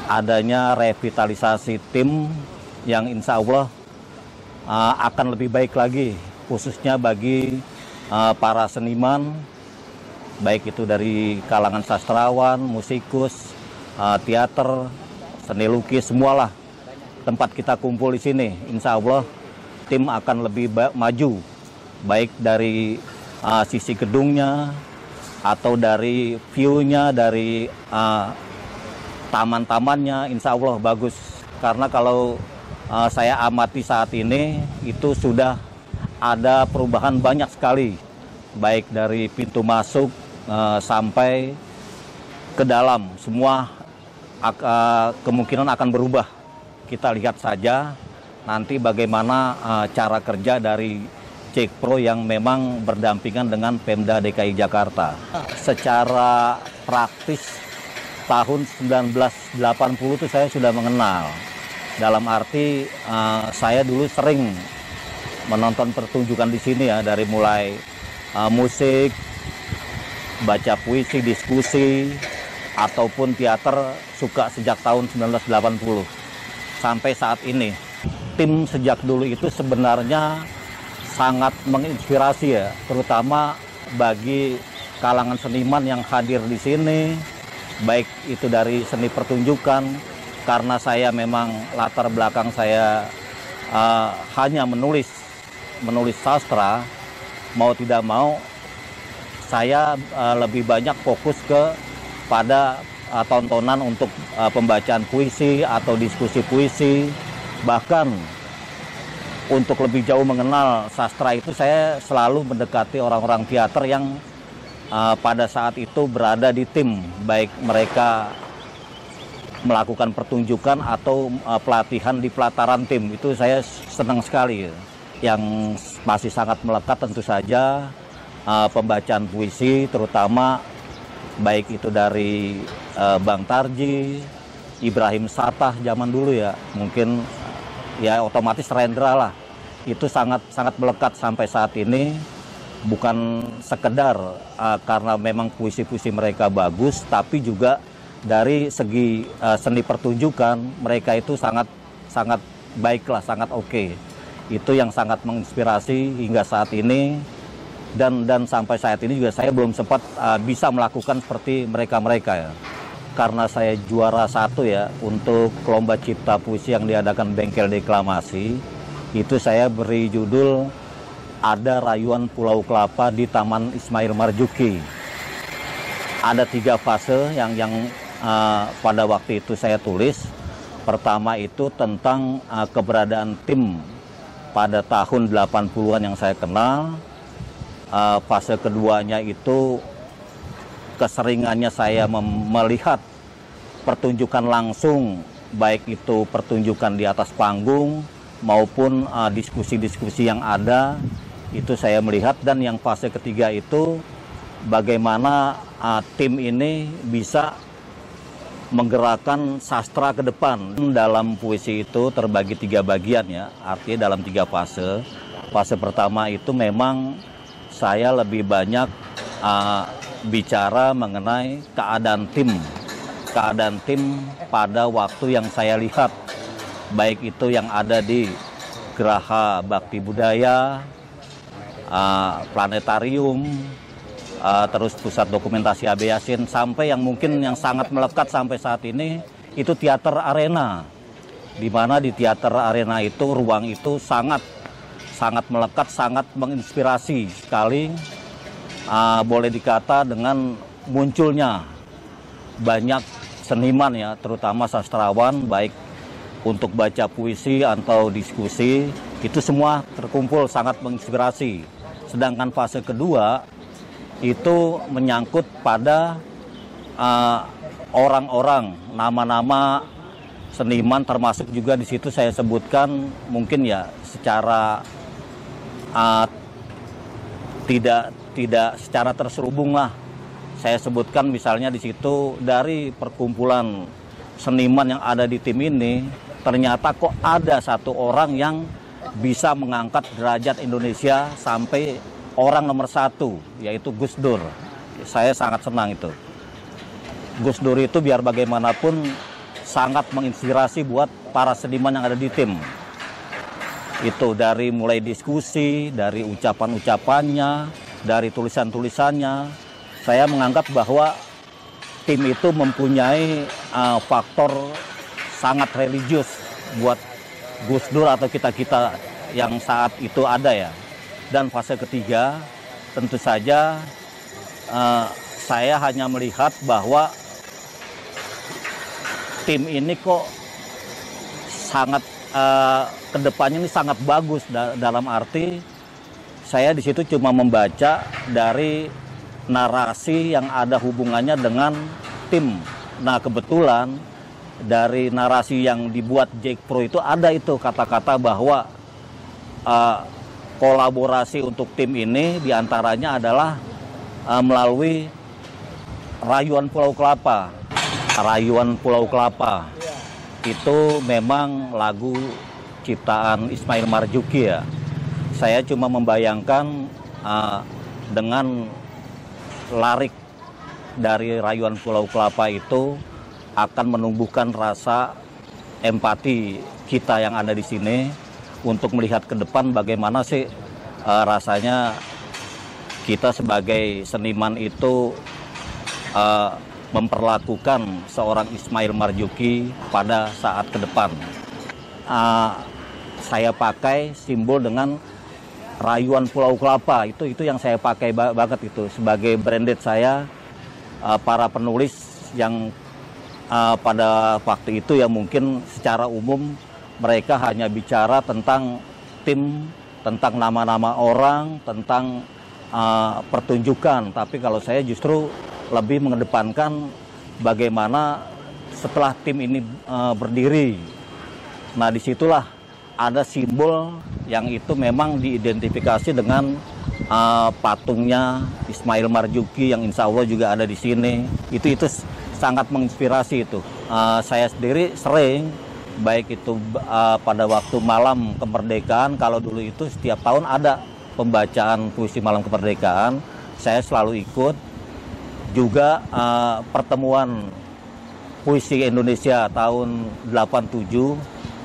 adanya revitalisasi tim yang insya Allah akan lebih baik lagi, khususnya bagi para seniman, baik itu dari kalangan sastrawan, musikus, teater, seni lukis, semualah tempat kita kumpul di sini. Insya Allah tim akan lebih maju, baik dari sisi gedungnya atau dari view-nya, dari taman-tamannya, insya Allah bagus. Karena kalau saya amati saat ini, itu sudah ada perubahan banyak sekali, baik dari pintu masuk sampai ke dalam, semua kemungkinan akan berubah. Kita lihat saja nanti bagaimana cara kerja dari Cekpro yang memang berdampingan dengan Pemda DKI Jakarta. Secara praktis tahun 1980 itu saya sudah mengenal. Dalam arti saya dulu sering menonton pertunjukan di sini ya, dari mulai musik, baca puisi, diskusi, ataupun teater, suka sejak tahun 1980 sampai saat ini. Tim sejak dulu itu sebenarnya sangat menginspirasi ya, terutama bagi kalangan seniman yang hadir di sini, baik itu dari seni pertunjukan, karena saya memang latar belakang saya hanya menulis sastra, mau tidak mau saya lebih banyak fokus pada tontonan untuk pembacaan puisi atau diskusi puisi. Bahkan untuk lebih jauh mengenal sastra itu, saya selalu mendekati orang-orang teater yang pada saat itu berada di tim, baik mereka melakukan pertunjukan atau pelatihan di pelataran tim. Itu saya senang sekali. Yang masih sangat melekat tentu saja pembacaan puisi, terutama baik itu dari Bang Tarji, Ibrahim Satah zaman dulu ya, mungkin ya otomatis Rendra lah. Itu sangat melekat sampai saat ini, bukan sekedar karena memang puisi-puisi mereka bagus, tapi juga dari segi seni pertunjukan mereka itu sangat baik lah, sangat oke. Itu yang sangat menginspirasi hingga saat ini. Dan sampai saat ini juga saya belum sempat bisa melakukan seperti mereka ya. Karena saya juara 1 ya untuk lomba cipta puisi yang diadakan Bengkel Deklamasi, itu saya beri judul Ada Rayuan Pulau Kelapa di Taman Ismail Marzuki. Ada 3 fase yang pada waktu itu saya tulis. Pertama itu tentang keberadaan tim pada tahun 80-an yang saya kenal. Fase keduanya itu keseringannya saya melihat pertunjukan langsung, baik itu pertunjukan di atas panggung maupun diskusi-diskusi yang ada, itu saya melihat. Dan yang fase ketiga itu bagaimana tim ini bisa menggerakkan sastra ke depan. Dalam puisi itu terbagi 3 bagian ya, artinya dalam 3 fase. Fase pertama itu memang saya lebih banyak bicara mengenai keadaan tim pada waktu yang saya lihat, baik itu yang ada di Geraha Bakti Budaya, Planetarium, terus Pusat Dokumentasi AB Yasin, sampai yang mungkin yang sangat melekat sampai saat ini itu Teater Arena, di mana di Teater Arena itu ruang itu sangat melekat, sangat menginspirasi sekali. Boleh dikata dengan munculnya banyak seniman ya, terutama sastrawan, baik untuk baca puisi atau diskusi, itu semua terkumpul, sangat menginspirasi. Sedangkan fase kedua itu menyangkut pada orang-orang, nama-nama seniman, termasuk juga di situ saya sebutkan mungkin ya secara tidak secara terselubung lah. Saya sebutkan misalnya di situ dari perkumpulan seniman yang ada di tim ini, ternyata kok ada 1 orang yang bisa mengangkat derajat Indonesia sampai orang nomor 1, yaitu Gus Dur. Saya sangat senang itu. Gus Dur itu biar bagaimanapun sangat menginspirasi buat para seniman yang ada di tim. Itu dari mulai diskusi, dari ucapan-ucapannya, dari tulisan-tulisannya. Saya menganggap bahwa tim itu mempunyai faktor sangat religius buat Gus Dur atau kita-kita yang saat itu ada ya. Dan fase ketiga, tentu saja saya hanya melihat bahwa tim ini kok sangat kedepannya ini sangat bagus dalam arti saya di situ cuma membaca dari narasi yang ada hubungannya dengan tim. Nah kebetulan dari narasi yang dibuat Jack Pro itu ada itu kata-kata bahwa kolaborasi untuk tim ini diantaranya adalah melalui Rayuan Pulau Kelapa. Rayuan Pulau Kelapa itu memang lagu ciptaan Ismail Marzuki ya. Saya cuma membayangkan dengan larik dari Rayuan Pulau Kelapa itu akan menumbuhkan rasa empati kita yang ada di sini untuk melihat ke depan bagaimana sih rasanya kita sebagai seniman itu memperlakukan seorang Ismail Marzuki pada saat ke depan. Saya pakai simbol dengan Rayuan Pulau Kelapa, itu yang saya pakai banget itu sebagai branded saya. Para penulis yang pada waktu itu ya mungkin secara umum mereka hanya bicara tentang tim, tentang nama-nama orang, tentang pertunjukan. Tapi kalau saya justru lebih mengedepankan bagaimana setelah tim ini berdiri. Nah disitulah ada simbol yang itu memang diidentifikasi dengan patungnya Ismail Marzuki yang insya Allah juga ada di sini. Itu sangat menginspirasi itu. Saya sendiri sering, baik itu pada waktu malam kemerdekaan, kalau dulu itu setiap tahun ada pembacaan puisi malam kemerdekaan, saya selalu ikut. Juga pertemuan puisi Indonesia tahun 87,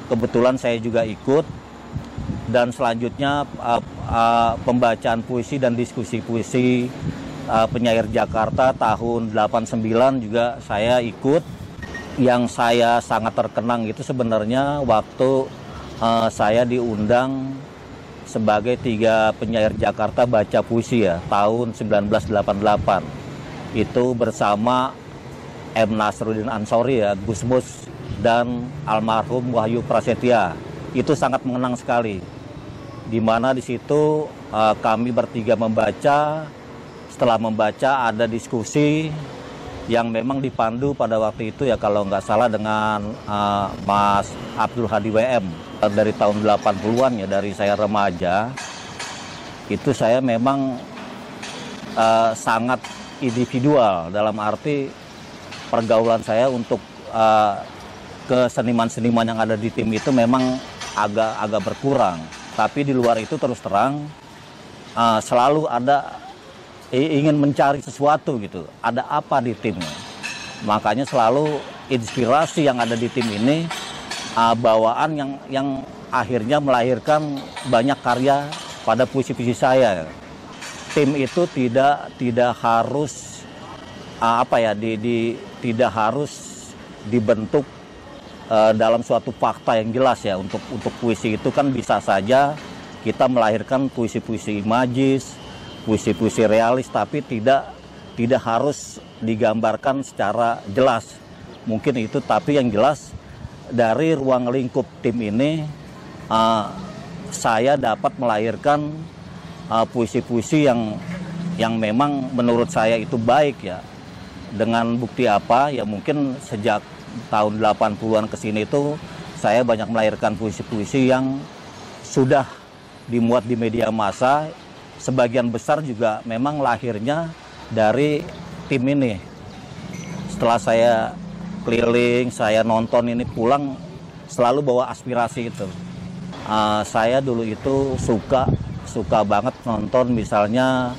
kebetulan saya juga ikut. Dan selanjutnya pembacaan puisi dan diskusi puisi penyair Jakarta tahun 89 juga saya ikut. Yang saya sangat terkenang itu sebenarnya waktu saya diundang sebagai 3 penyair Jakarta baca puisi ya tahun 1988. Itu bersama M. Nasruddin Ansori ya, Gus Mus dan almarhum Wahyu Prasetya. Itu sangat mengenang sekali. Di mana di situ kami bertiga membaca. Setelah membaca ada diskusi yang memang dipandu pada waktu itu ya kalau nggak salah dengan Mas Abdul Hadi WM dari tahun 80-an ya, dari saya remaja. Itu saya memang sangat individual dalam arti pergaulan saya untuk ke seniman-seniman yang ada di tim itu memang agak berkurang. Tapi di luar itu terus terang selalu ada ingin mencari sesuatu gitu. Ada apa di tim? Makanya selalu inspirasi yang ada di tim ini bawaan yang akhirnya melahirkan banyak karya pada puisi-puisi saya. Tim itu tidak harus tidak harus dibentuk dalam suatu fakta yang jelas ya. Untuk puisi itu kan bisa saja kita melahirkan puisi-puisi imagis, puisi-puisi realis, tapi tidak harus digambarkan secara jelas. Mungkin itu, tapi yang jelas dari ruang lingkup tim ini saya dapat melahirkan puisi-puisi yang memang menurut saya itu baik ya. Dengan bukti apa? Ya mungkin sejak tahun 80-an ke sini itu saya banyak melahirkan puisi-puisi yang sudah dimuat di media massa. Sebagian besar juga memang lahirnya dari tim ini. Setelah saya keliling, saya nonton ini pulang, selalu bawa aspirasi itu. Saya dulu itu suka banget nonton misalnya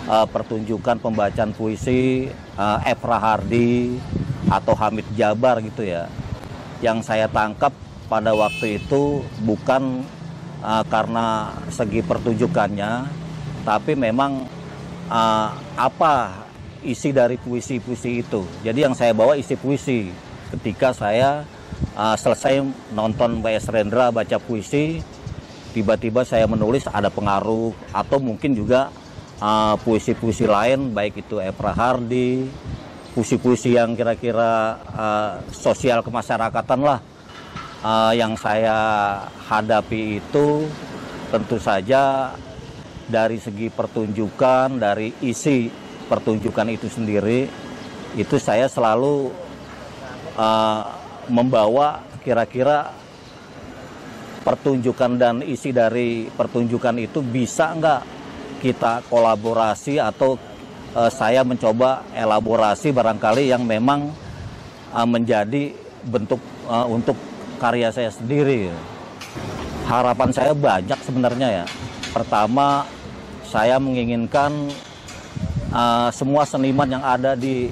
pertunjukan pembacaan puisi Efra Hardi atau Hamid Jabar gitu ya. yang saya tangkap pada waktu itu bukan karena segi pertunjukannya, tapi memang apa isi dari puisi-puisi itu. Jadi yang saya bawa isi puisi. Ketika saya selesai nonton W.S. Rendra baca puisi, tiba-tiba saya menulis, ada pengaruh atau mungkin juga puisi-puisi lain, baik itu Evra Hardi, puisi-puisi yang kira-kira sosial kemasyarakatan lah. Yang saya hadapi itu tentu saja dari segi pertunjukan, dari isi pertunjukan itu sendiri, itu saya selalu membawa kira-kira pertunjukan dan isi dari pertunjukan itu bisa nggak kita kolaborasi atau saya mencoba elaborasi barangkali yang memang menjadi bentuk untuk karya saya sendiri. Harapan saya banyak sebenarnya ya. Pertama, saya menginginkan semua seniman yang ada di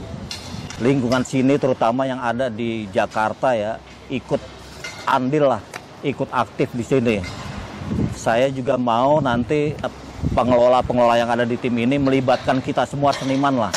lingkungan sini, terutama yang ada di Jakarta ya, ikut andil lah, ikut aktif di sini. Saya juga mau nanti pengelola-pengelola yang ada di tim ini melibatkan kita semua seniman lah.